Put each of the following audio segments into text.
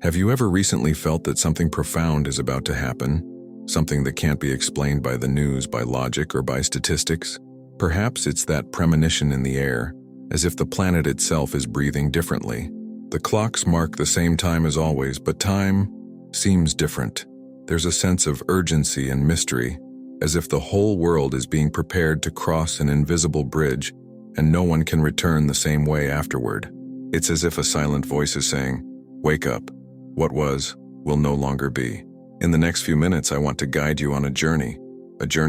Have you ever recently felt that something profound is about to happen? Something that can't be explained by the news, by logic, or by statistics? Perhaps it's that premonition in the air, as if the planet itself is breathing differently. The clocks mark the same time as always, but time seems different. There's a sense of urgency and mystery, as if the whole world is being prepared to cross an invisible bridge, and no one can return the same way afterward. It's as if a silent voice is saying, "Wake up. What was, will no longer be." In the next few minutes, I want to guide you on a journey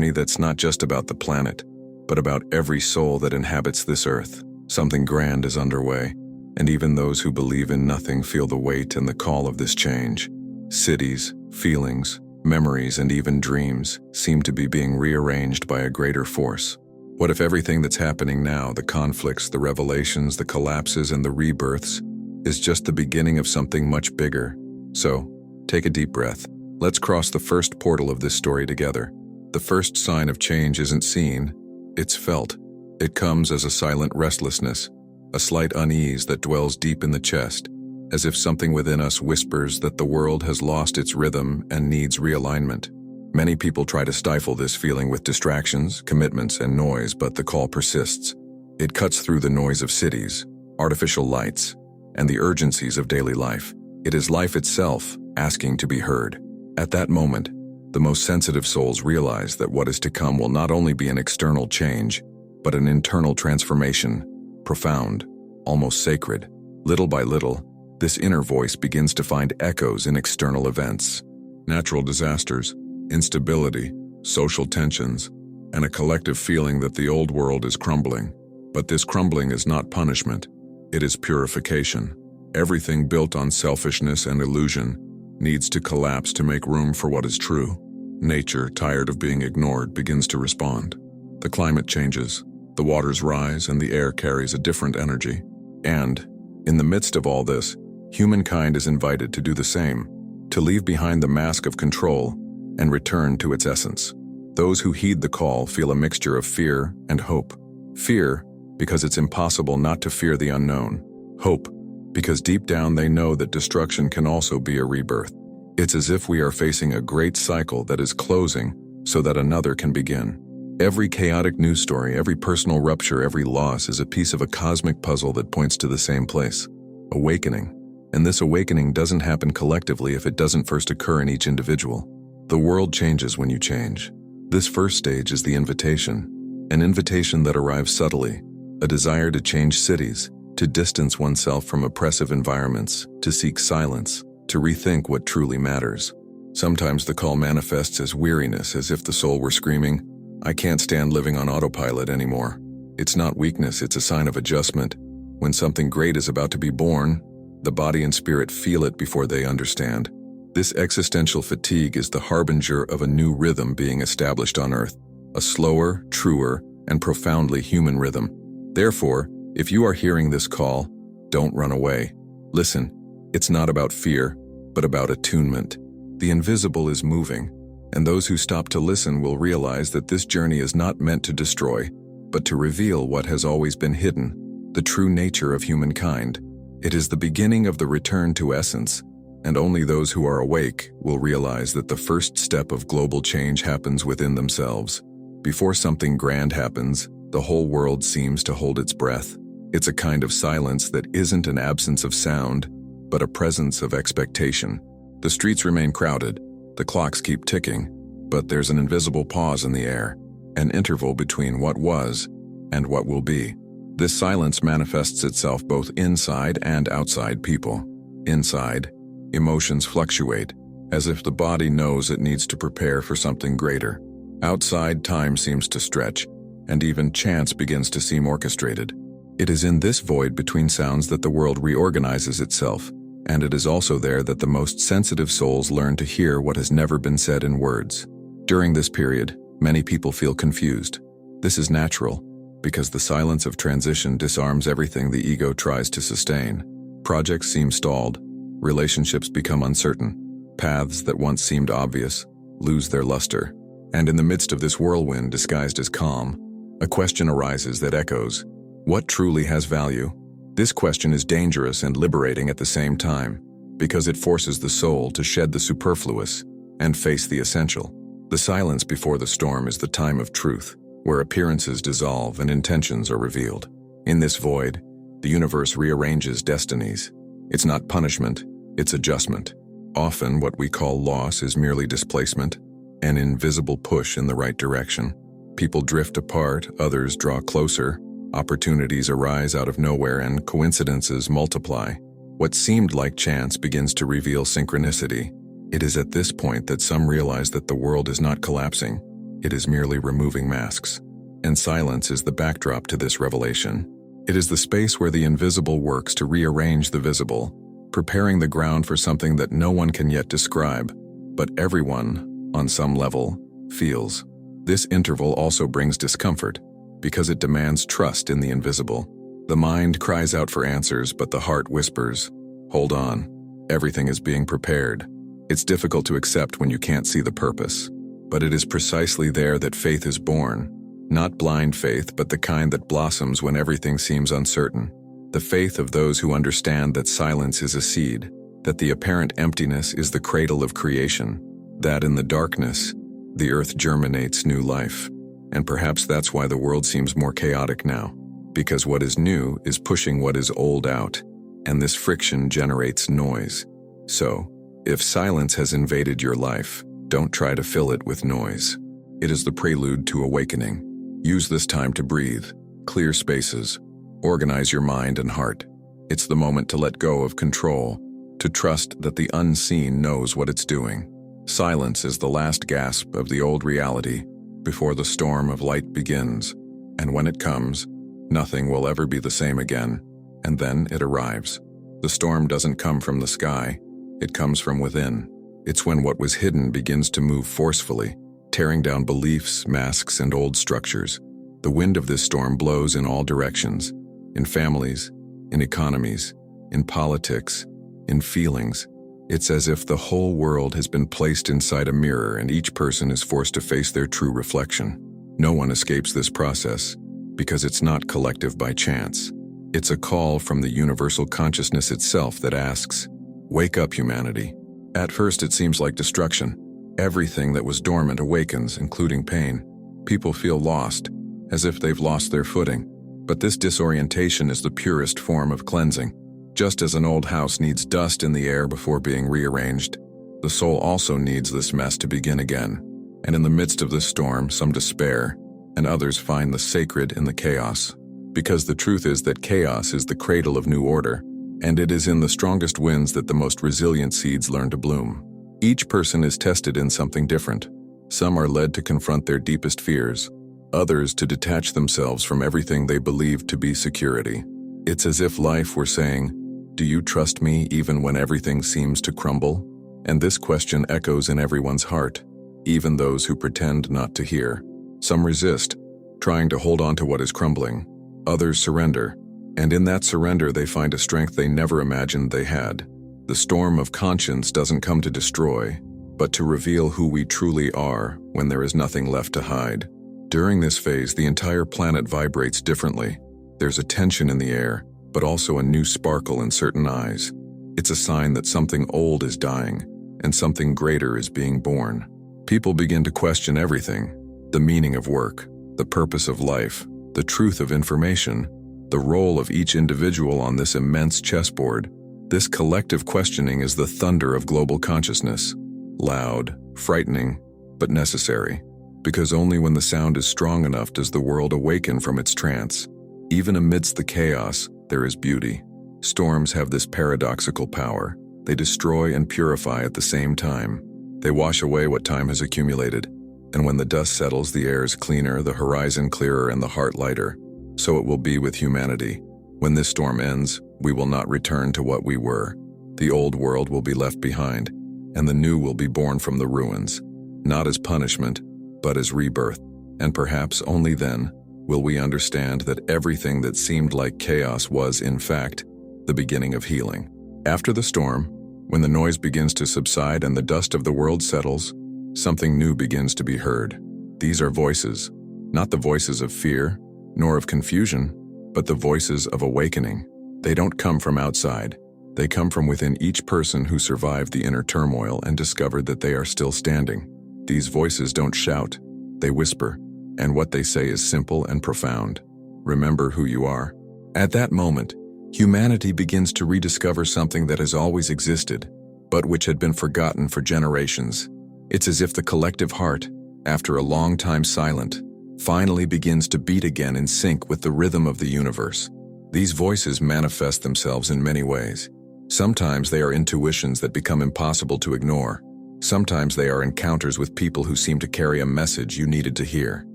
that's not just about the planet, but about every soul that inhabits this earth. Something grand is underway, and even those who believe in nothing feel the weight and the call of this change. Cities, feelings, memories, and even dreams seem to be being rearranged by a greater force. What if everything that's happening now, the conflicts, the revelations, the collapses, and the rebirths, is just the beginning of something much bigger? So, take a deep breath. Let's cross the first portal of this story together. The first sign of change isn't seen, it's felt. It comes as a silent restlessness, a slight unease that dwells deep in the chest, as if something within us whispers that the world has lost its rhythm and needs realignment. Many people try to stifle this feeling with distractions, commitments, and noise, but the call persists. It cuts through the noise of cities, artificial lights, and the urgencies of daily life. It is life itself asking to be heard. At that moment, the most sensitive souls realize that what is to come will not only be an external change, but an internal transformation, profound, almost sacred. Little by little, this inner voice begins to find echoes in external events. Natural disasters, instability, social tensions, and a collective feeling that the old world is crumbling. But this crumbling is not punishment, it is purification. Everything built on selfishness and illusion needs to collapse to make room for what is true. Nature, tired of being ignored, begins to respond. The climate changes, the waters rise, and the air carries a different energy. And, in the midst of all this, humankind is invited to do the same, to leave behind the mask of control and return to its essence. Those who heed the call feel a mixture of fear and hope. Fear, because it's impossible not to fear the unknown. Hope, because deep down they know that destruction can also be a rebirth. It's as if we are facing a great cycle that is closing so that another can begin. Every chaotic news story, every personal rupture, every loss is a piece of a cosmic puzzle that points to the same place: awakening. And this awakening doesn't happen collectively if it doesn't first occur in each individual. The world changes when you change. This first stage is the invitation, an invitation that arrives subtly, a desire to change cities, to distance oneself from oppressive environments, to seek silence, to rethink what truly matters. Sometimes the call manifests as weariness, as if the soul were screaming, "I can't stand living on autopilot anymore." It's not weakness, it's a sign of adjustment. When something great is about to be born, the body and spirit feel it before they understand. This existential fatigue is the harbinger of a new rhythm being established on Earth, a slower, truer, and profoundly human rhythm. Therefore, if you are hearing this call, don't run away. Listen, it's not about fear, but about attunement. The invisible is moving, and those who stop to listen will realize that this journey is not meant to destroy, but to reveal what has always been hidden, the true nature of humankind. It is the beginning of the return to essence, and only those who are awake will realize that the first step of global change happens within themselves. Before something grand happens, the whole world seems to hold its breath. It's a kind of silence that isn't an absence of sound, but a presence of expectation. The streets remain crowded, the clocks keep ticking, but there's an invisible pause in the air, an interval between what was and what will be. This silence manifests itself both inside and outside people. Inside, emotions fluctuate, as if the body knows it needs to prepare for something greater. Outside, time seems to stretch, and even chance begins to seem orchestrated. It is in this void between sounds that the world reorganizes itself, and it is also there that the most sensitive souls learn to hear what has never been said in words. During this period, many people feel confused. This is natural, because the silence of transition disarms everything the ego tries to sustain. Projects seem stalled, relationships become uncertain, paths that once seemed obvious lose their luster. And in the midst of this whirlwind disguised as calm, a question arises that echoes, what truly has value? This question is dangerous and liberating at the same time. because it forces the soul to shed the superfluous and face the essential. The silence before the storm is the time of truth, where appearances dissolve and intentions are revealed. In this void, the universe rearranges destinies. It's not punishment, it's adjustment. Often what we call loss is merely displacement, an invisible push in the right direction. People drift apart, others draw closer, opportunities arise out of nowhere, and coincidences multiply. What seemed like chance begins to reveal synchronicity. It is at this point that some realize that the world is not collapsing, it is merely removing masks. And silence is the backdrop to this revelation. It is the space where the invisible works to rearrange the visible, preparing the ground for something that no one can yet describe, but everyone, on some level, feels. This interval also brings discomfort, because it demands trust in the invisible. The mind cries out for answers, but the heart whispers, "Hold on, everything is being prepared." It's difficult to accept when you can't see the purpose, but it is precisely there that faith is born. Not blind faith, but the kind that blossoms when everything seems uncertain. The faith of those who understand that silence is a seed, that the apparent emptiness is the cradle of creation, that in the darkness, the earth germinates new life. And perhaps that's why the world seems more chaotic now, because what is new is pushing what is old out, and this friction generates noise. So, if silence has invaded your life, don't try to fill it with noise. It is the prelude to awakening. Use this time to breathe, clear spaces, organize your mind and heart. It's the moment to let go of control, to trust that the unseen knows what it's doing. Silence is the last gasp of the old reality before the storm of light begins, and when it comes, nothing will ever be the same again, and then it arrives. The storm doesn't come from the sky, it comes from within. It's when what was hidden begins to move forcefully, tearing down beliefs, masks, and old structures. The wind of this storm blows in all directions, in families, in economies, in politics, in feelings. It's as if the whole world has been placed inside a mirror and each person is forced to face their true reflection. No one escapes this process, because it's not collective by chance. It's a call from the universal consciousness itself that asks, "Wake up, humanity." At first it seems like destruction. Everything that was dormant awakens, including pain. People feel lost, as if they've lost their footing. But this disorientation is the purest form of cleansing. Just as an old house needs dust in the air before being rearranged, the soul also needs this mess to begin again. And in the midst of this storm, some despair, and others find the sacred in the chaos. Because the truth is that chaos is the cradle of new order, and it is in the strongest winds that the most resilient seeds learn to bloom. Each person is tested in something different. Some are led to confront their deepest fears, others to detach themselves from everything they believed to be security. It's as if life were saying, "Do you trust me even when everything seems to crumble?" And this question echoes in everyone's heart, even those who pretend not to hear. Some resist, trying to hold on to what is crumbling. Others surrender, and in that surrender they find a strength they never imagined they had. The storm of conscience doesn't come to destroy, but to reveal who we truly are when there is nothing left to hide. During this phase, the entire planet vibrates differently. There's a tension in the air, but also a new sparkle in certain eyes. It's a sign that something old is dying, and something greater is being born. People begin to question everything: the meaning of work, the purpose of life, the truth of information, the role of each individual on this immense chessboard. This collective questioning is the thunder of global consciousness. Loud, frightening, but necessary. Because only when the sound is strong enough does the world awaken from its trance. Even amidst the chaos, there is beauty. Storms have this paradoxical power. They destroy and purify at the same time. They wash away what time has accumulated. And when the dust settles, the air is cleaner, the horizon clearer, and the heart lighter. So it will be with humanity. When this storm ends, we will not return to what we were. The old world will be left behind, and the new will be born from the ruins, not as punishment, but as rebirth. And perhaps only then will we understand that everything that seemed like chaos was, in fact, the beginning of healing. After the storm, when the noise begins to subside and the dust of the world settles, something new begins to be heard. These are voices, not the voices of fear, nor of confusion, but the voices of awakening. They don't come from outside. They come from within each person who survived the inner turmoil and discovered that they are still standing. These voices don't shout, they whisper, and what they say is simple and profound. Remember who you are. At that moment, humanity begins to rediscover something that has always existed, but which had been forgotten for generations. It's as if the collective heart, after a long time silent, finally begins to beat again in sync with the rhythm of the universe. These voices manifest themselves in many ways. Sometimes they are intuitions that become impossible to ignore. Sometimes they are encounters with people who seem to carry a message you needed to hear.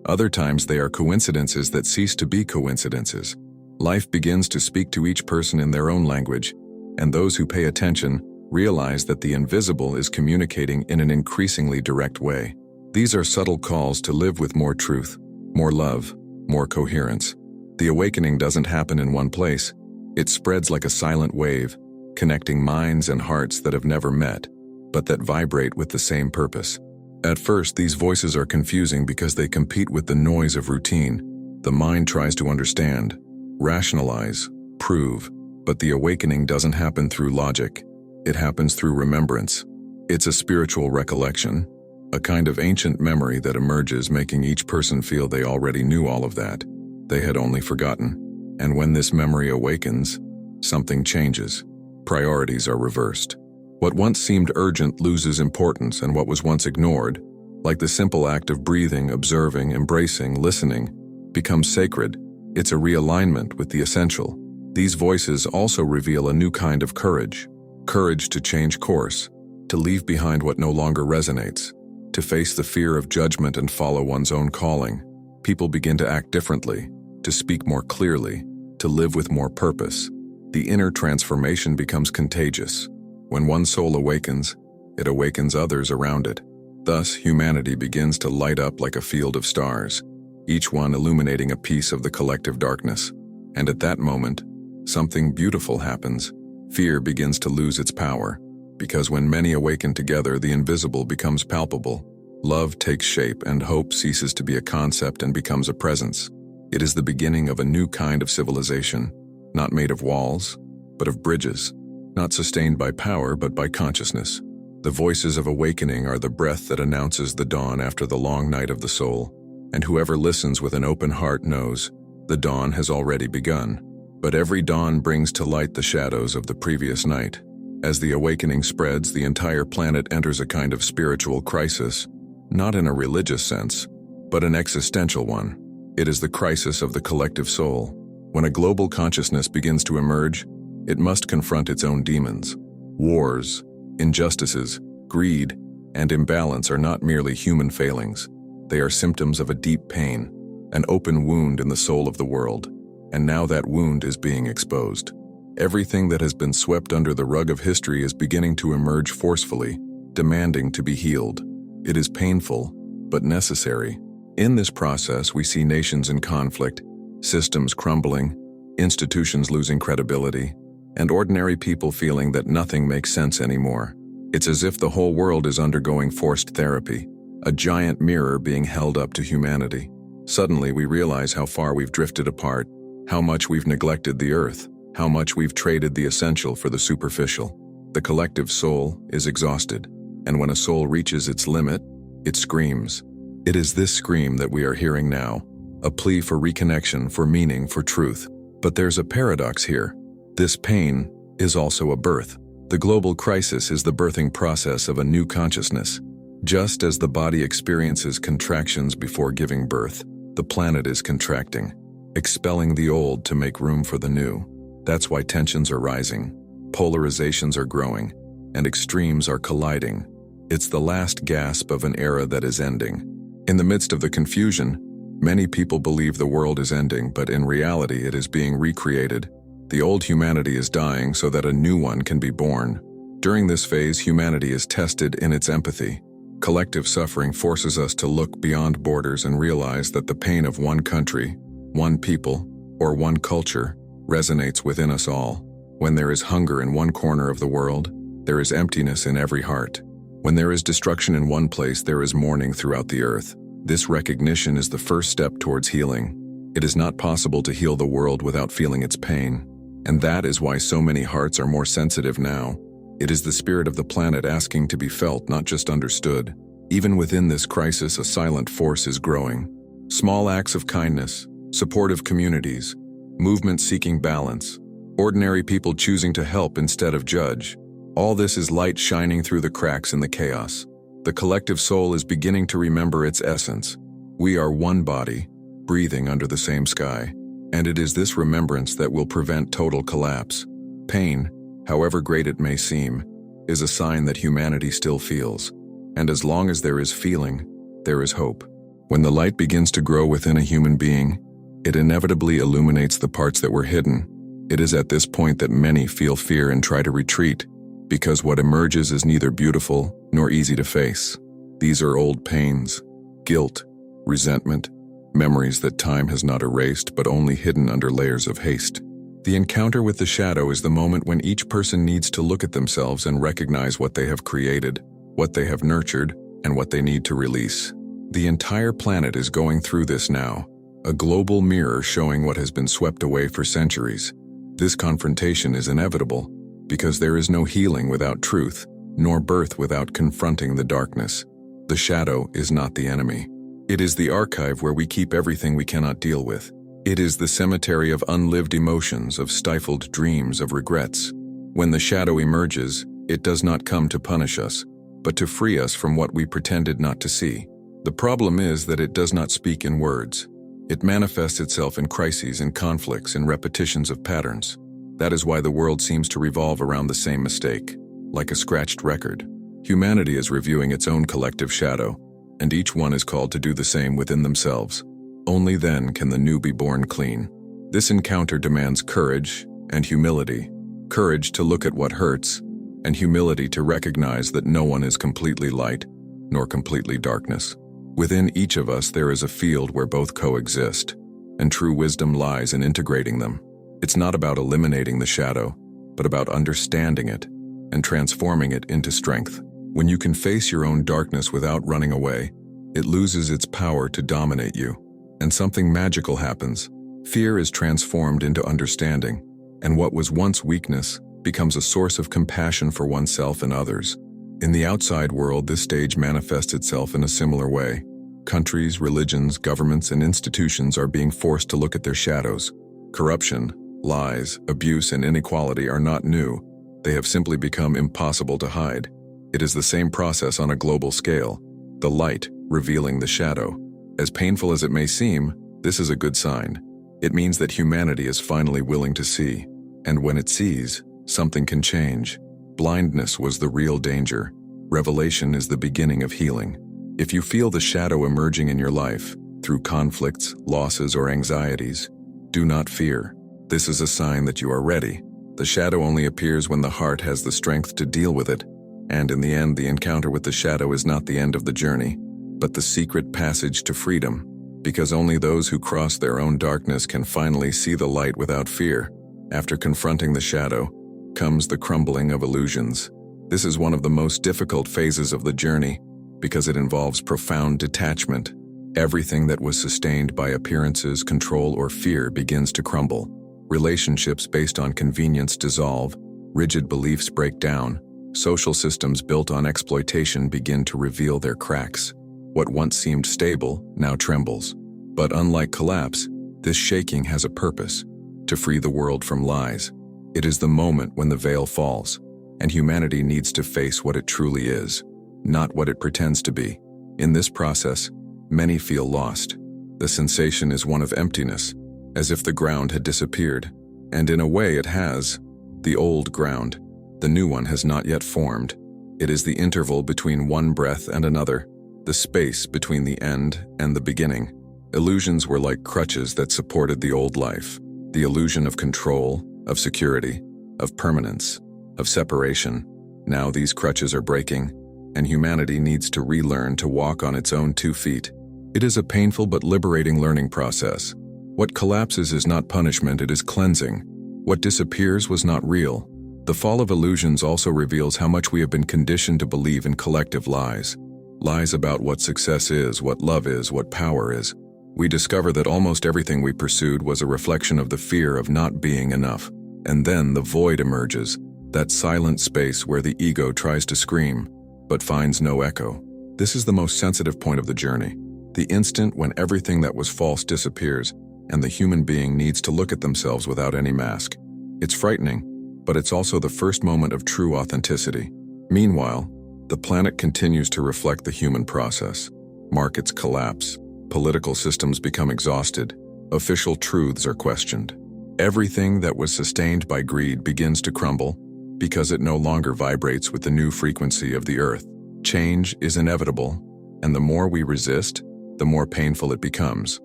Other times they are coincidences that cease to be coincidences. Life begins to speak to each person in their own language, and those who pay attention realize that the invisible is communicating in an increasingly direct way. These are subtle calls to live with more truth, more love, more coherence. The awakening doesn't happen in one place. It spreads like a silent wave, connecting minds and hearts that have never met, but that vibrate with the same purpose. At first, these voices are confusing because they compete with the noise of routine. The mind tries to understand, rationalize, prove, but the awakening doesn't happen through logic. It happens through remembrance. It's a spiritual recollection, a kind of ancient memory that emerges, making each person feel they already knew all of that. They had only forgotten. And when this memory awakens, something changes. Priorities are reversed. What once seemed urgent loses importance, and what was once ignored, like the simple act of breathing, observing, embracing, listening, becomes sacred. It's a realignment with the essential. These voices also reveal a new kind of courage. Courage to change course, to leave behind what no longer resonates, to face the fear of judgment and follow one's own calling. People begin to act differently, to speak more clearly, to live with more purpose. The inner transformation becomes contagious. When one soul awakens, it awakens others around it. Thus, humanity begins to light up like a field of stars, each one illuminating a piece of the collective darkness. And at that moment, something beautiful happens. Fear begins to lose its power, because when many awaken together, the invisible becomes palpable. Love takes shape, and hope ceases to be a concept and becomes a presence. It is the beginning of a new kind of civilization, not made of walls, but of bridges, not sustained by power but by consciousness. The voices of awakening are the breath that announces the dawn after the long night of the soul, and whoever listens with an open heart knows the dawn has already begun. But every dawn brings to light the shadows of the previous night. As the awakening spreads, the entire planet enters a kind of spiritual crisis, not in a religious sense, but an existential one. It is the crisis of the collective soul. When a global consciousness begins to emerge, it must confront its own demons. Wars, injustices, greed, and imbalance are not merely human failings. They are symptoms of a deep pain, an open wound in the soul of the world. And now that wound is being exposed. Everything that has been swept under the rug of history is beginning to emerge forcefully, demanding to be healed. It is painful, but necessary. In this process, we see nations in conflict, systems crumbling, institutions losing credibility, and ordinary people feeling that nothing makes sense anymore. It's as if the whole world is undergoing forced therapy, a giant mirror being held up to humanity. Suddenly, we realize how far we've drifted apart, how much we've neglected the earth, how much we've traded the essential for the superficial. The collective soul is exhausted, and when a soul reaches its limit, it screams. It is this scream that we are hearing now, a plea for reconnection, for meaning, for truth. But there's a paradox here. This pain is also a birth. The global crisis is the birthing process of a new consciousness. Just as the body experiences contractions before giving birth, the planet is contracting, expelling the old to make room for the new. That's why tensions are rising, polarizations are growing, and extremes are colliding. It's the last gasp of an era that is ending. In the midst of the confusion, many people believe the world is ending, but in reality it is being recreated. The old humanity is dying so that a new one can be born. During this phase, humanity is tested in its empathy. Collective suffering forces us to look beyond borders and realize that the pain of one country, one people, or one culture resonates within us all. When there is hunger in one corner of the world, there is emptiness in every heart. When there is destruction in one place, there is mourning throughout the earth. This recognition is the first step towards healing. It is not possible to heal the world without feeling its pain. And that is why so many hearts are more sensitive now. It is the spirit of the planet asking to be felt, not just understood. Even within this crisis, a silent force is growing. Small acts of kindness, supportive communities, movements seeking balance, ordinary people choosing to help instead of judge. All this is light shining through the cracks in the chaos. The collective soul is beginning to remember its essence. We are one body, breathing under the same sky. And it is this remembrance that will prevent total collapse. Pain, however great it may seem, is a sign that humanity still feels. And as long as there is feeling, there is hope. When the light begins to grow within a human being, it inevitably illuminates the parts that were hidden. It is at this point that many feel fear and try to retreat, because what emerges is neither beautiful nor easy to face. These are old pains, guilt, resentment, memories that time has not erased but only hidden under layers of haste. The encounter with the shadow is the moment when each person needs to look at themselves and recognize what they have created, what they have nurtured, and what they need to release. The entire planet is going through this now, a global mirror showing what has been swept away for centuries. This confrontation is inevitable, because there is no healing without truth, nor birth without confronting the darkness. The shadow is not the enemy. It is the archive where we keep everything we cannot deal with. It is the cemetery of unlived emotions, of stifled dreams, of regrets. When the shadow emerges, it does not come to punish us, but to free us from what we pretended not to see. The problem is that it does not speak in words. It manifests itself in crises and conflicts and repetitions of patterns. That is why the world seems to revolve around the same mistake, like a scratched record. Humanity is reviewing its own collective shadow, and each one is called to do the same within themselves. Only then can the new be born clean. This encounter demands courage and humility. Courage to look at what hurts, and humility to recognize that no one is completely light, nor completely darkness. Within each of us there is a field where both coexist, and true wisdom lies in integrating them. It's not about eliminating the shadow, but about understanding it and transforming it into strength. When you can face your own darkness without running away, it loses its power to dominate you, and something magical happens. Fear is transformed into understanding, and what was once weakness becomes a source of compassion for oneself and others. In the outside world, this stage manifests itself in a similar way. Countries, religions, governments, and institutions are being forced to look at their shadows. Corruption, lies, abuse, and inequality are not new. They have simply become impossible to hide. It is the same process on a global scale, the light revealing the shadow. As painful as it may seem, this is a good sign. It means that humanity is finally willing to see, and when it sees, something can change. Blindness was the real danger. Revelation is the beginning of healing. If you feel the shadow emerging in your life, through conflicts, losses, or anxieties, do not fear. This is a sign that you are ready. The shadow only appears when the heart has the strength to deal with it. And in the end, the encounter with the shadow is not the end of the journey, but the secret passage to freedom, because only those who cross their own darkness can finally see the light without fear. After confronting the shadow, comes the crumbling of illusions. This is one of the most difficult phases of the journey, because it involves profound detachment. Everything that was sustained by appearances, control, or fear begins to crumble. Relationships based on convenience dissolve, rigid beliefs break down, social systems built on exploitation begin to reveal their cracks. What once seemed stable now trembles. But unlike collapse, this shaking has a purpose: to free the world from lies. It is the moment when the veil falls, and humanity needs to face what it truly is, not what it pretends to be. In this process, many feel lost. The sensation is one of emptiness, as if the ground had disappeared, and in a way it has. The old ground. The new one has not yet formed. It is the interval between one breath and another, the space between the end and the beginning. Illusions were like crutches that supported the old life. The illusion of control, of security, of permanence, of separation. Now these crutches are breaking, and humanity needs to relearn to walk on its own 2 feet. It is a painful but liberating learning process. What collapses is not punishment, it is cleansing. What disappears was not real. The fall of illusions also reveals how much we have been conditioned to believe in collective lies. Lies about what success is, what love is, what power is. We discover that almost everything we pursued was a reflection of the fear of not being enough. And then the void emerges, that silent space where the ego tries to scream, but finds no echo. This is the most sensitive point of the journey, the instant when everything that was false disappears, and the human being needs to look at themselves without any mask. It's frightening, but it's also the first moment of true authenticity. Meanwhile, the planet continues to reflect the human process. Markets collapse, political systems become exhausted, official truths are questioned. Everything that was sustained by greed begins to crumble because it no longer vibrates with the new frequency of the earth. Change is inevitable, and the more we resist, the more painful it becomes.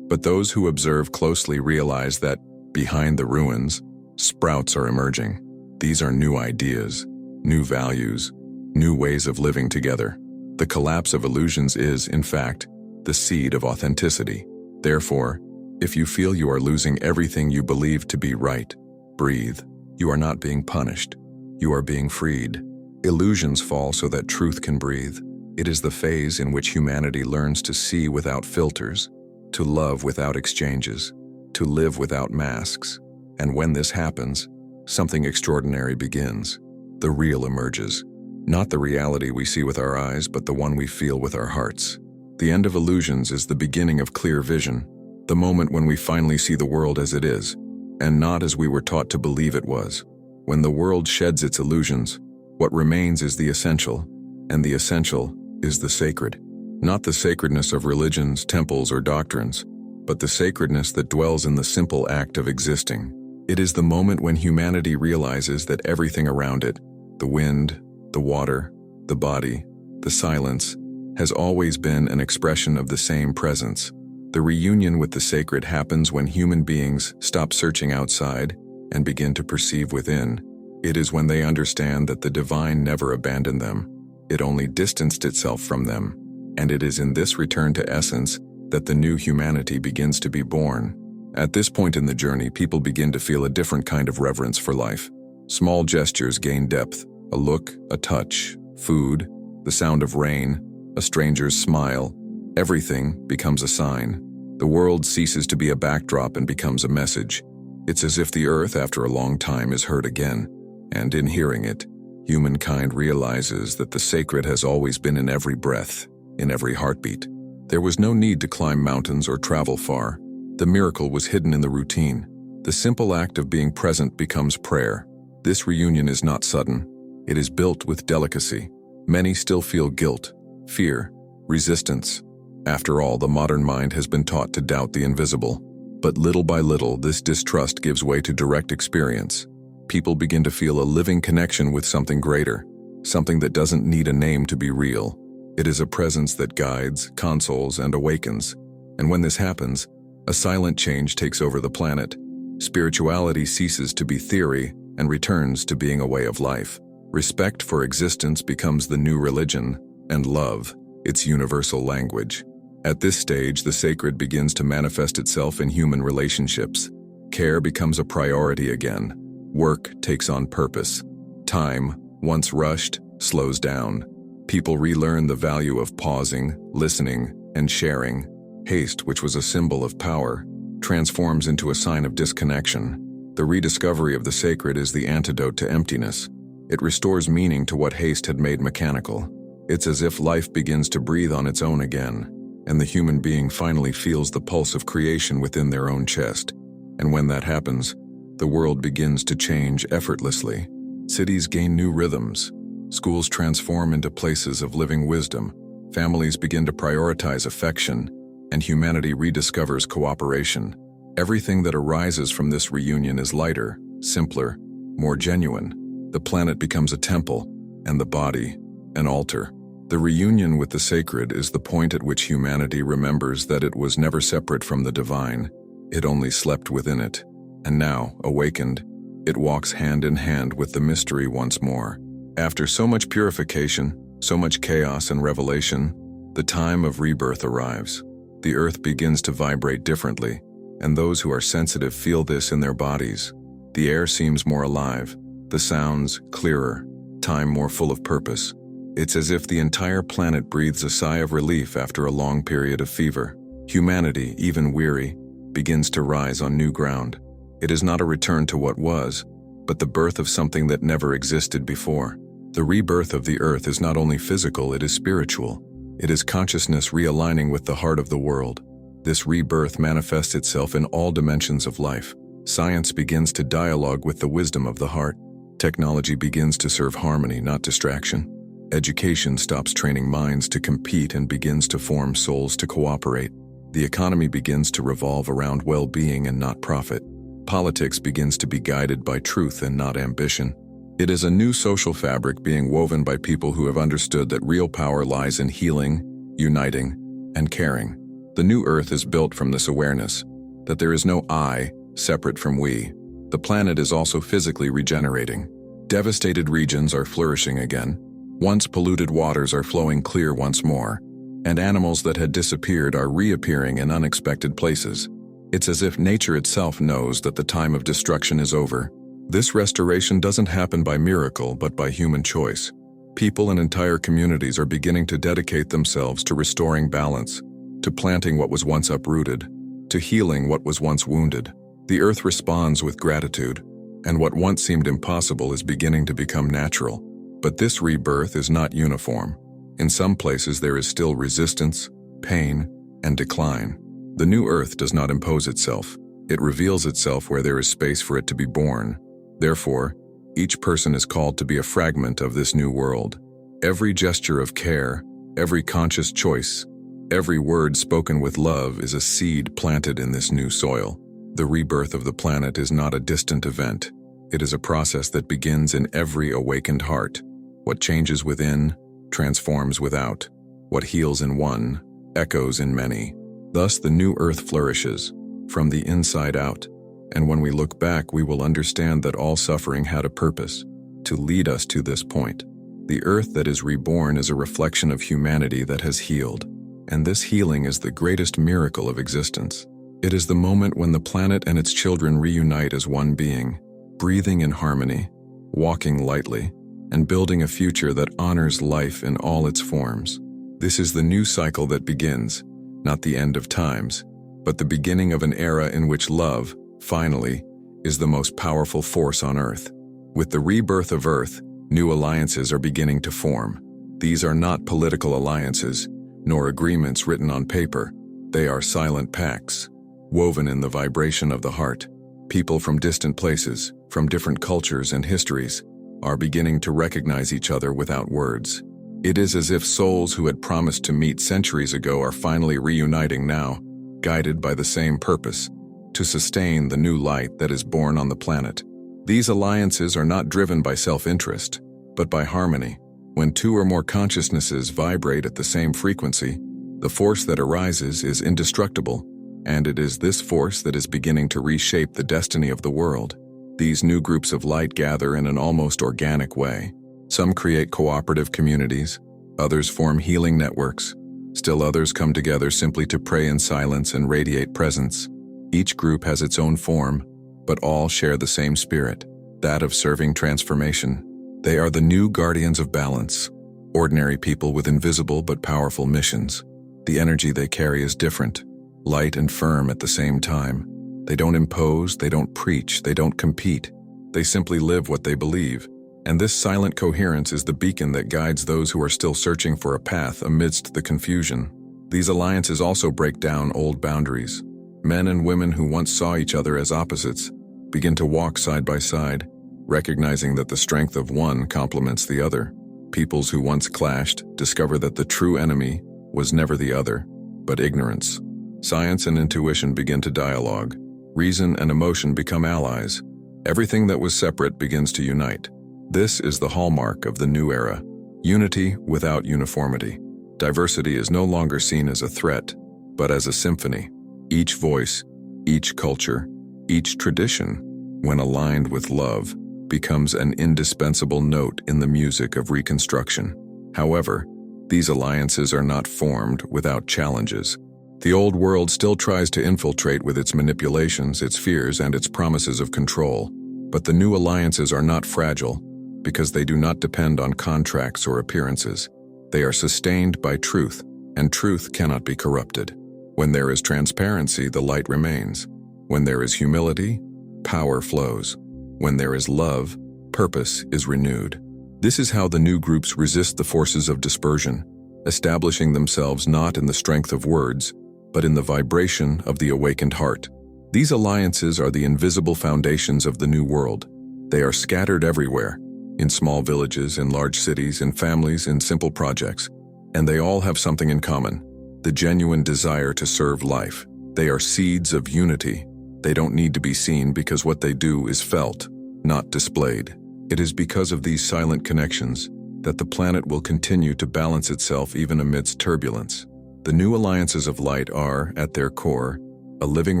But those who observe closely realize that, behind the ruins, sprouts are emerging. These are new ideas, new values, new ways of living together. The collapse of illusions is, in fact, the seed of authenticity. Therefore, if you feel you are losing everything you believe to be right, breathe. You are not being punished. You are being freed. Illusions fall so that truth can breathe. It is the phase in which humanity learns to see without filters, to love without exchanges, to live without masks. And when this happens, something extraordinary begins. The real emerges. Not the reality we see with our eyes, but the one we feel with our hearts. The end of illusions is the beginning of clear vision, the moment when we finally see the world as it is, and not as we were taught to believe it was. When the world sheds its illusions, what remains is the essential, and the essential is the sacred. Not the sacredness of religions, temples, or doctrines, but the sacredness that dwells in the simple act of existing. It is the moment when humanity realizes that everything around it, the wind, the water, the body, the silence, has always been an expression of the same presence. The reunion with the sacred happens when human beings stop searching outside and begin to perceive within. It is when they understand that the divine never abandoned them. It only distanced itself from them. And it is in this return to essence that the new humanity begins to be born. At this point in the journey, people begin to feel a different kind of reverence for life. Small gestures gain depth. A look, a touch, food, the sound of rain, a stranger's smile. Everything becomes a sign. The world ceases to be a backdrop and becomes a message. It's as if the earth, after a long time, is heard again. And in hearing it, humankind realizes that the sacred has always been in every breath, in every heartbeat. There was no need to climb mountains or travel far. The miracle was hidden in the routine. The simple act of being present becomes prayer. This reunion is not sudden. It is built with delicacy. Many still feel guilt, fear, resistance. After all, the modern mind has been taught to doubt the invisible. But little by little, this distrust gives way to direct experience. People begin to feel a living connection with something greater, something that doesn't need a name to be real. It is a presence that guides, consoles, and awakens. And when this happens, a silent change takes over the planet. Spirituality ceases to be theory and returns to being a way of life. Respect for existence becomes the new religion, and love, its universal language. At this stage, the sacred begins to manifest itself in human relationships. Care becomes a priority again. Work takes on purpose. Time, once rushed, slows down. People relearn the value of pausing, listening, and sharing. Haste, which was a symbol of power, transforms into a sign of disconnection. The rediscovery of the sacred is the antidote to emptiness. It restores meaning to what haste had made mechanical. It's as if life begins to breathe on its own again, and the human being finally feels the pulse of creation within their own chest. And when that happens, the world begins to change effortlessly. Cities gain new rhythms. Schools transform into places of living wisdom. Families begin to prioritize affection, and humanity rediscovers cooperation. Everything that arises from this reunion is lighter, simpler, more genuine. The planet becomes a temple, and the body, an altar. The reunion with the sacred is the point at which humanity remembers that it was never separate from the divine. It only slept within it. And now, awakened, it walks hand in hand with the mystery once more. After so much purification, so much chaos and revelation, the time of rebirth arrives. The earth begins to vibrate differently, and those who are sensitive feel this in their bodies. The air seems more alive, the sounds clearer, time more full of purpose. It's as if the entire planet breathes a sigh of relief after a long period of fever. Humanity, even weary, begins to rise on new ground. It is not a return to what was, but the birth of something that never existed before. The rebirth of the Earth is not only physical, it is spiritual. It is consciousness realigning with the heart of the world. This rebirth manifests itself in all dimensions of life. Science begins to dialogue with the wisdom of the heart. Technology begins to serve harmony, not distraction. Education stops training minds to compete and begins to form souls to cooperate. The economy begins to revolve around well-being and not profit. Politics begins to be guided by truth and not ambition. It is a new social fabric being woven by people who have understood that real power lies in healing, uniting, and caring. The new Earth is built from this awareness, that there is no I separate from we. The planet is also physically regenerating. Devastated regions are flourishing again. Once polluted waters are flowing clear once more, and animals that had disappeared are reappearing in unexpected places. It's as if nature itself knows that the time of destruction is over. This restoration doesn't happen by miracle, but by human choice. People and entire communities are beginning to dedicate themselves to restoring balance, to planting what was once uprooted, to healing what was once wounded. The earth responds with gratitude, and what once seemed impossible is beginning to become natural. But this rebirth is not uniform. In some places there is still resistance, pain, and decline. The new earth does not impose itself. It reveals itself where there is space for it to be born. Therefore, each person is called to be a fragment of this new world. Every gesture of care, every conscious choice, every word spoken with love is a seed planted in this new soil. The rebirth of the planet is not a distant event. It is a process that begins in every awakened heart. What changes within, transforms without. What heals in one, echoes in many. Thus the new earth flourishes, from the inside out. And when we look back, we will understand that all suffering had a purpose, to lead us to this point. The earth that is reborn is a reflection of humanity that has healed. And this healing is the greatest miracle of existence. It is the moment when the planet and its children reunite as one being, breathing in harmony, walking lightly, and building a future that honors life in all its forms. This is the new cycle that begins, not the end of times, but the beginning of an era in which love, finally, is the most powerful force on Earth. With the rebirth of Earth, new alliances are beginning to form. These are not political alliances, nor agreements written on paper. They are silent pacts, woven in the vibration of the heart. People from distant places, from different cultures and histories, are beginning to recognize each other without words. It is as if souls who had promised to meet centuries ago are finally reuniting now, guided by the same purpose, to sustain the new light that is born on the planet. These alliances are not driven by self-interest, but by harmony. When two or more consciousnesses vibrate at the same frequency, the force that arises is indestructible, and it is this force that is beginning to reshape the destiny of the world. These new groups of light gather in an almost organic way. Some create cooperative communities, others form healing networks, still others come together simply to pray in silence and radiate presence. Each group has its own form, but all share the same spirit, that of serving transformation. They are the new guardians of balance, ordinary people with invisible but powerful missions. The energy they carry is different, light and firm at the same time. They don't impose, they don't preach, they don't compete. They simply live what they believe. And this silent coherence is the beacon that guides those who are still searching for a path amidst the confusion. These alliances also break down old boundaries. Men and women who once saw each other as opposites begin to walk side by side, recognizing that the strength of one complements the other. Peoples who once clashed discover that the true enemy was never the other, but ignorance. Science and intuition begin to dialogue. Reason and emotion become allies. Everything that was separate begins to unite. This is the hallmark of the new era. Unity without uniformity. Diversity is no longer seen as a threat, but as a symphony. Each voice, each culture, each tradition, when aligned with love, becomes an indispensable note in the music of reconstruction. However, these alliances are not formed without challenges. The old world still tries to infiltrate with its manipulations, its fears, and its promises of control. But the new alliances are not fragile, because they do not depend on contracts or appearances. They are sustained by truth, and truth cannot be corrupted. When there is transparency, the light remains. When there is humility, power flows. When there is love, purpose is renewed. This is how the new groups resist the forces of dispersion, establishing themselves not in the strength of words, but in the vibration of the awakened heart. These alliances are the invisible foundations of the new world. They are scattered everywhere, in small villages, in large cities, in families, in simple projects. And they all have something in common: the genuine desire to serve life. They are seeds of unity. They don't need to be seen because what they do is felt, not displayed. It is because of these silent connections that the planet will continue to balance itself even amidst turbulence. The new alliances of light are, at their core, a living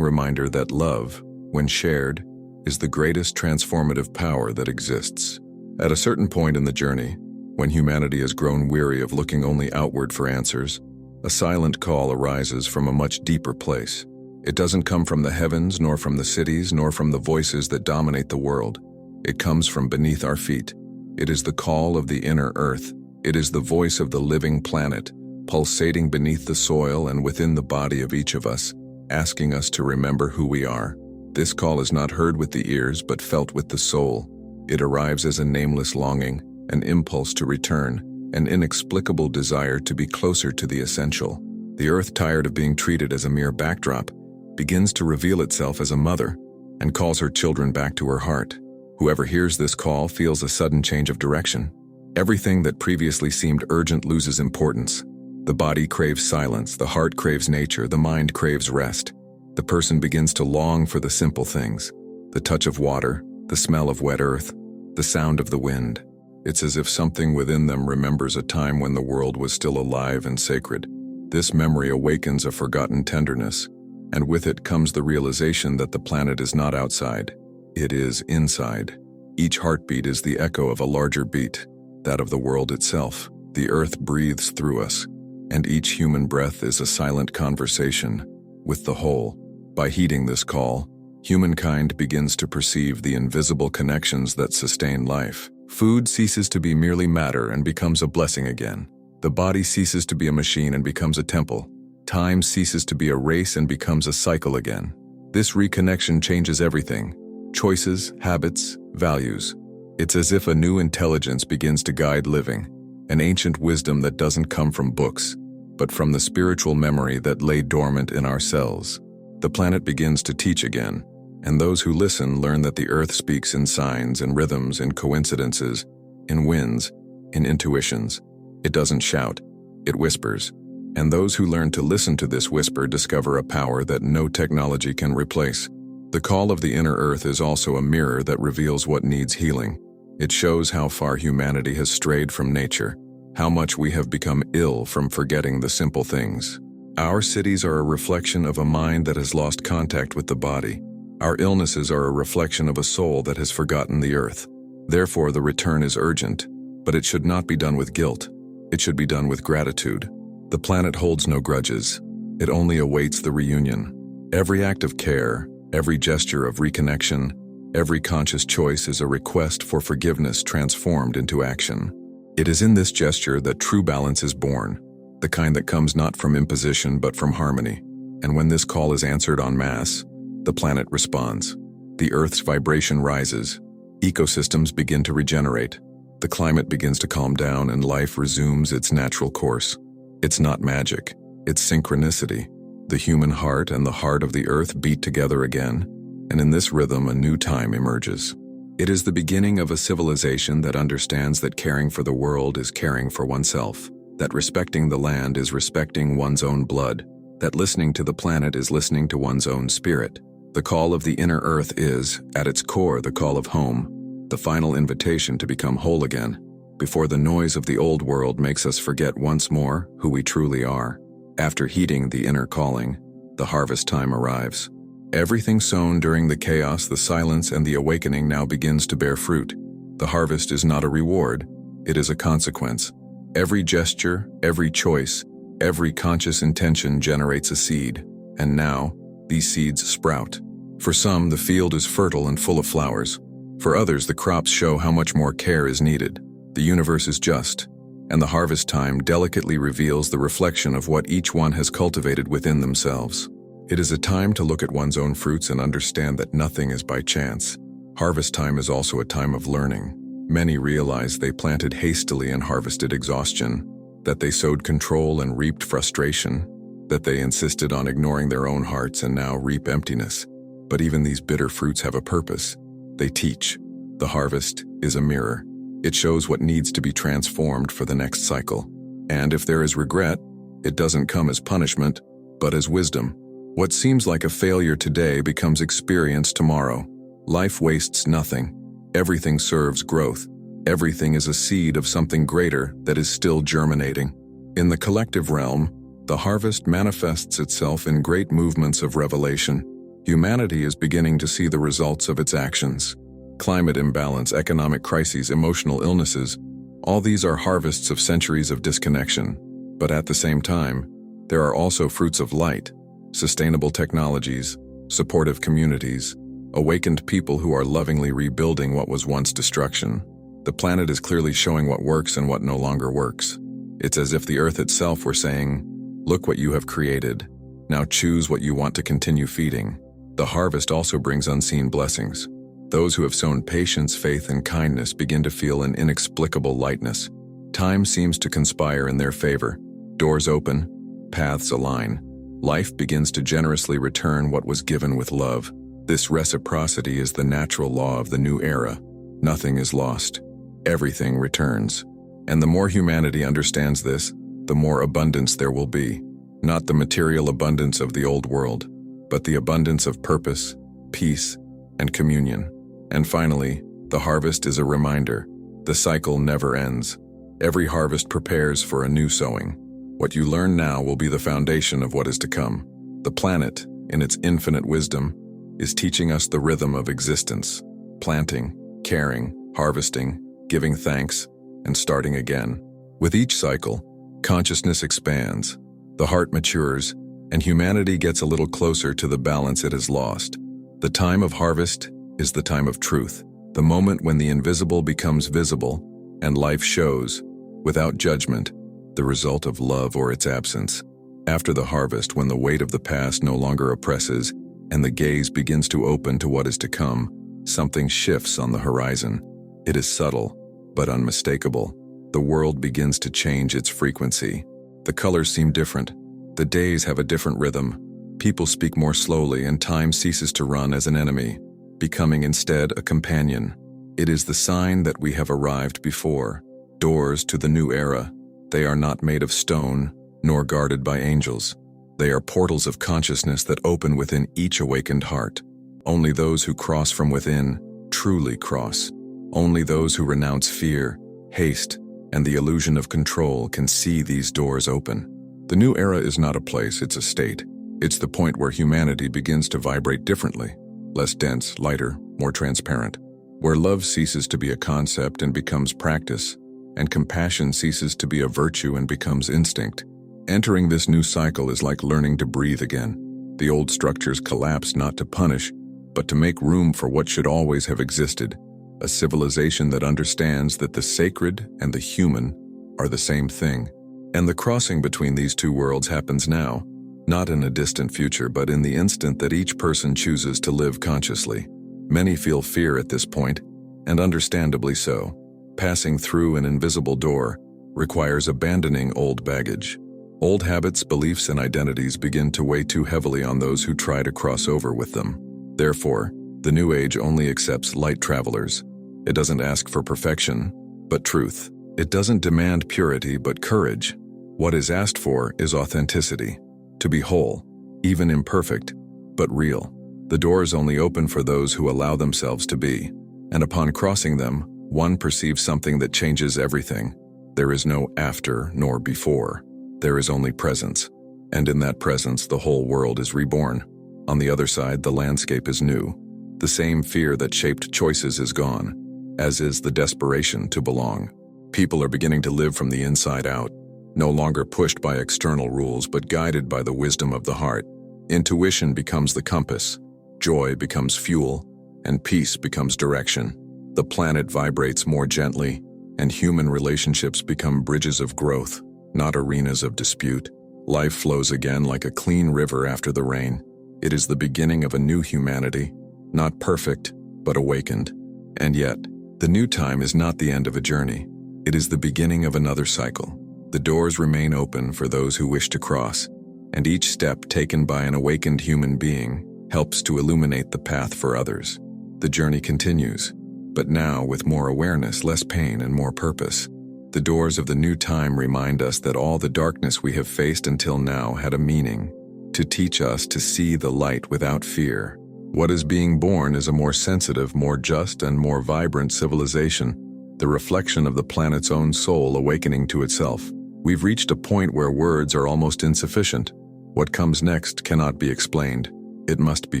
reminder that love, when shared, is the greatest transformative power that exists. At a certain point in the journey, when humanity has grown weary of looking only outward for answers, a silent call arises from a much deeper place. It doesn't come from the heavens, nor from the cities, nor from the voices that dominate the world. It comes from beneath our feet. It is the call of the inner earth. It is the voice of the living planet, pulsating beneath the soil and within the body of each of us, asking us to remember who we are. This call is not heard with the ears, but felt with the soul. It arrives as a nameless longing, an impulse to return, an inexplicable desire to be closer to the essential. The earth, tired of being treated as a mere backdrop, begins to reveal itself as a mother and calls her children back to her heart. Whoever hears this call feels a sudden change of direction. Everything that previously seemed urgent loses importance. The body craves silence, the heart craves nature, the mind craves rest. The person begins to long for the simple things: the touch of water, the smell of wet earth, the sound of the wind. It's as if something within them remembers a time when the world was still alive and sacred. This memory awakens a forgotten tenderness, and with it comes the realization that the planet is not outside. It is inside. Each heartbeat is the echo of a larger beat, that of the world itself. The earth breathes through us, and each human breath is a silent conversation with the whole. By heeding this call, humankind begins to perceive the invisible connections that sustain life. Food ceases to be merely matter and becomes a blessing again. The body ceases to be a machine and becomes a temple. Time ceases to be a race and becomes a cycle again. This reconnection changes everything: choices, habits, values. It's as if a new intelligence begins to guide living, an ancient wisdom that doesn't come from books, but from the spiritual memory that lay dormant in our cells. The planet begins to teach again, and those who listen learn that the earth speaks in signs and rhythms, in coincidences, in winds, in intuitions. It doesn't shout, it whispers. And those who learn to listen to this whisper discover a power that no technology can replace. The call of the inner earth is also a mirror that reveals what needs healing. It shows how far humanity has strayed from nature, how much we have become ill from forgetting the simple things. Our cities are a reflection of a mind that has lost contact with the body. Our illnesses are a reflection of a soul that has forgotten the earth. Therefore, the return is urgent, but it should not be done with guilt. It should be done with gratitude. The planet holds no grudges. It only awaits the reunion. Every act of care, every gesture of reconnection, every conscious choice is a request for forgiveness transformed into action. It is in this gesture that true balance is born, the kind that comes not from imposition but from harmony. And when this call is answered en masse, the planet responds. The Earth's vibration rises. Ecosystems begin to regenerate. The climate begins to calm down and life resumes its natural course. It's not magic, it's synchronicity. The human heart and the heart of the earth beat together again, and in this rhythm a new time emerges. It is the beginning of a civilization that understands that caring for the world is caring for oneself, that respecting the land is respecting one's own blood, that listening to the planet is listening to one's own spirit. The call of the inner earth is, at its core, the call of home, the final invitation to become whole again, before the noise of the old world makes us forget once more who we truly are. After heeding the inner calling, the harvest time arrives. Everything sown during the chaos, the silence, and the awakening now begins to bear fruit. The harvest is not a reward, it is a consequence. Every gesture, every choice, every conscious intention generates a seed, and now, these seeds sprout. For some, the field is fertile and full of flowers. For others, the crops show how much more care is needed. The universe is just, and the harvest time delicately reveals the reflection of what each one has cultivated within themselves. It is a time to look at one's own fruits and understand that nothing is by chance. Harvest time is also a time of learning. Many realize they planted hastily and harvested exhaustion, that they sowed control and reaped frustration, that they insisted on ignoring their own hearts and now reap emptiness. But even these bitter fruits have a purpose. They teach. The harvest is a mirror. It shows what needs to be transformed for the next cycle. And if there is regret, it doesn't come as punishment, but as wisdom. What seems like a failure today becomes experience tomorrow. Life wastes nothing. Everything serves growth. Everything is a seed of something greater that is still germinating. In the collective realm, the harvest manifests itself in great movements of revelation. Humanity is beginning to see the results of its actions. Climate imbalance, economic crises, emotional illnesses, all these are harvests of centuries of disconnection. But at the same time, there are also fruits of light, sustainable technologies, supportive communities, awakened people who are lovingly rebuilding what was once destruction. The planet is clearly showing what works and what no longer works. It's as if the Earth itself were saying, "Look what you have created. Now choose what you want to continue feeding." The harvest also brings unseen blessings. Those who have sown patience, faith, and kindness begin to feel an inexplicable lightness. Time seems to conspire in their favor. Doors open, paths align. Life begins to generously return what was given with love. This reciprocity is the natural law of the new era. Nothing is lost. Everything returns. And the more humanity understands this, the more abundance there will be. Not the material abundance of the old world, but the abundance of purpose, peace, and communion. And finally, the harvest is a reminder. The cycle never ends. Every harvest prepares for a new sowing. What you learn now will be the foundation of what is to come. The planet, in its infinite wisdom, is teaching us the rhythm of existence, planting, caring, harvesting, giving thanks, and starting again. With each cycle, consciousness expands, the heart matures, and humanity gets a little closer to the balance it has lost. The time of harvest is the time of truth, the moment when the invisible becomes visible, and life shows, without judgment, the result of love or its absence. After the harvest, when the weight of the past no longer oppresses, and the gaze begins to open to what is to come, something shifts on the horizon. It is subtle, but unmistakable. The world begins to change its frequency. The colors seem different. The days have a different rhythm. People speak more slowly, and time ceases to run as an enemy, becoming instead a companion. It is the sign that we have arrived before. Doors to the new era. They are not made of stone, nor guarded by angels. They are portals of consciousness that open within each awakened heart. Only those who cross from within truly cross. Only those who renounce fear, haste, and the illusion of control can see these doors open. The new era is not a place, it's a state. It's the point where humanity begins to vibrate differently, less dense, lighter, more transparent. Where love ceases to be a concept and becomes practice, and compassion ceases to be a virtue and becomes instinct. Entering this new cycle is like learning to breathe again. The old structures collapse not to punish, but to make room for what should always have existed, a civilization that understands that the sacred and the human are the same thing. And the crossing between these two worlds happens now, not in a distant future, but in the instant that each person chooses to live consciously. Many feel fear at this point, and understandably so. Passing through an invisible door requires abandoning old baggage. Old habits, beliefs, and identities begin to weigh too heavily on those who try to cross over with them. Therefore, the New Age only accepts light travelers. It doesn't ask for perfection, but truth. It doesn't demand purity, but courage. What is asked for is authenticity. To be whole, even imperfect, but real. The doors only open for those who allow themselves to be. And upon crossing them, one perceives something that changes everything. There is no after nor before. There is only presence. And in that presence, the whole world is reborn. On the other side, the landscape is new. The same fear that shaped choices is gone, as is the desperation to belong. People are beginning to live from the inside out, no longer pushed by external rules, but guided by the wisdom of the heart. Intuition becomes the compass, joy becomes fuel, and peace becomes direction. The planet vibrates more gently, and human relationships become bridges of growth, not arenas of dispute. Life flows again like a clean river after the rain. It is the beginning of a new humanity, not perfect, but awakened. And yet, the new time is not the end of a journey. It is the beginning of another cycle. The doors remain open for those who wish to cross, and each step taken by an awakened human being helps to illuminate the path for others. The journey continues, but now with more awareness, less pain, and more purpose. The doors of the new time remind us that all the darkness we have faced until now had a meaning, to teach us to see the light without fear. What is being born is a more sensitive, more just, and more vibrant civilization, the reflection of the planet's own soul awakening to itself. We've reached a point where words are almost insufficient. What comes next cannot be explained. It must be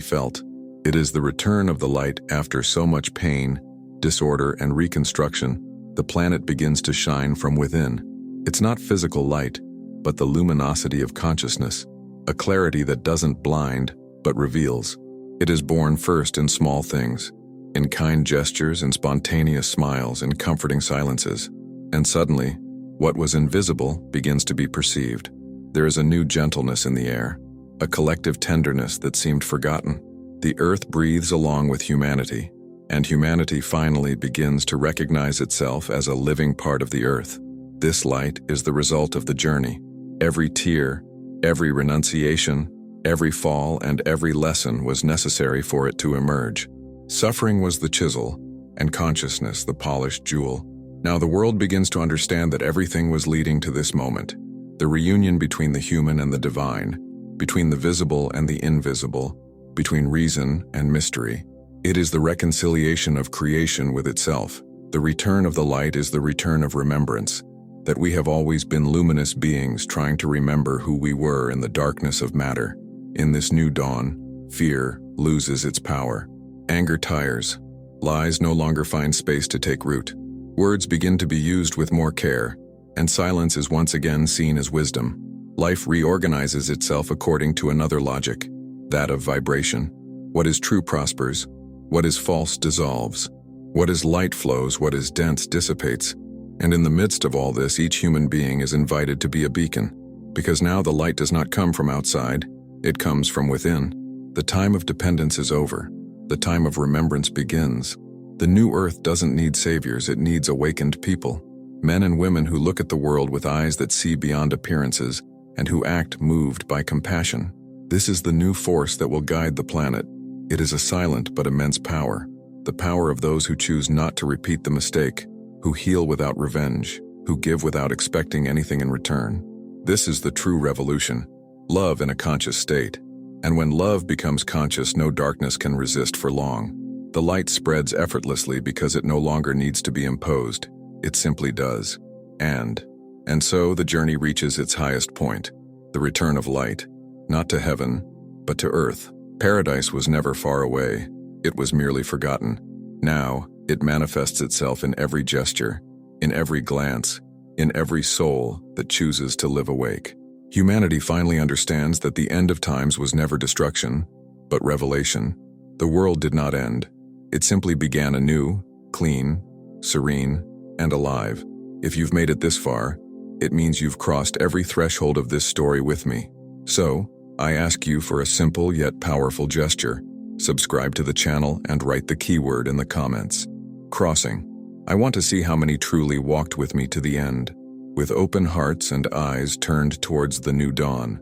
felt. It is the return of the light after so much pain, disorder, and reconstruction. The planet begins to shine from within. It's not physical light, but the luminosity of consciousness, a clarity that doesn't blind, but reveals. It is born first in small things, in kind gestures and spontaneous smiles and comforting silences. And suddenly, what was invisible begins to be perceived. There is a new gentleness in the air, a collective tenderness that seemed forgotten. The earth breathes along with humanity, and humanity finally begins to recognize itself as a living part of the earth. This light is the result of the journey. Every tear, every renunciation, every fall, and every lesson was necessary for it to emerge. Suffering was the chisel, and consciousness the polished jewel. Now the world begins to understand that everything was leading to this moment. The reunion between the human and the divine, between the visible and the invisible, between reason and mystery. It is the reconciliation of creation with itself. The return of the light is the return of remembrance, that we have always been luminous beings trying to remember who we were in the darkness of matter. In this new dawn, fear loses its power. Anger tires. Lies no longer find space to take root. Words begin to be used with more care, and silence is once again seen as wisdom. Life reorganizes itself according to another logic, that of vibration. What is true prospers. What is false dissolves. What is light flows, what is dense dissipates. And in the midst of all this, each human being is invited to be a beacon, because now the light does not come from outside, it comes from within. The time of dependence is over. The time of remembrance begins. The new earth doesn't need saviors, it needs awakened people. Men and women who look at the world with eyes that see beyond appearances and who act moved by compassion. This is the new force that will guide the planet. It is a silent but immense power, the power of those who choose not to repeat the mistake, who heal without revenge, who give without expecting anything in return. This is the true revolution, love in a conscious state. And when love becomes conscious, no darkness can resist for long. The light spreads effortlessly because it no longer needs to be imposed. It simply does. And so the journey reaches its highest point, the return of light, not to heaven, but to earth. Paradise was never far away. It was merely forgotten. Now, it manifests itself in every gesture, in every glance, in every soul that chooses to live awake. Humanity finally understands that the end of times was never destruction, but revelation. The world did not end. It simply began anew, clean, serene, and alive. If you've made it this far, it means you've crossed every threshold of this story with me. So, I ask you for a simple yet powerful gesture. Subscribe to the channel and write the keyword in the comments. Crossing. I want to see how many truly walked with me to the end, with open hearts and eyes turned towards the new dawn.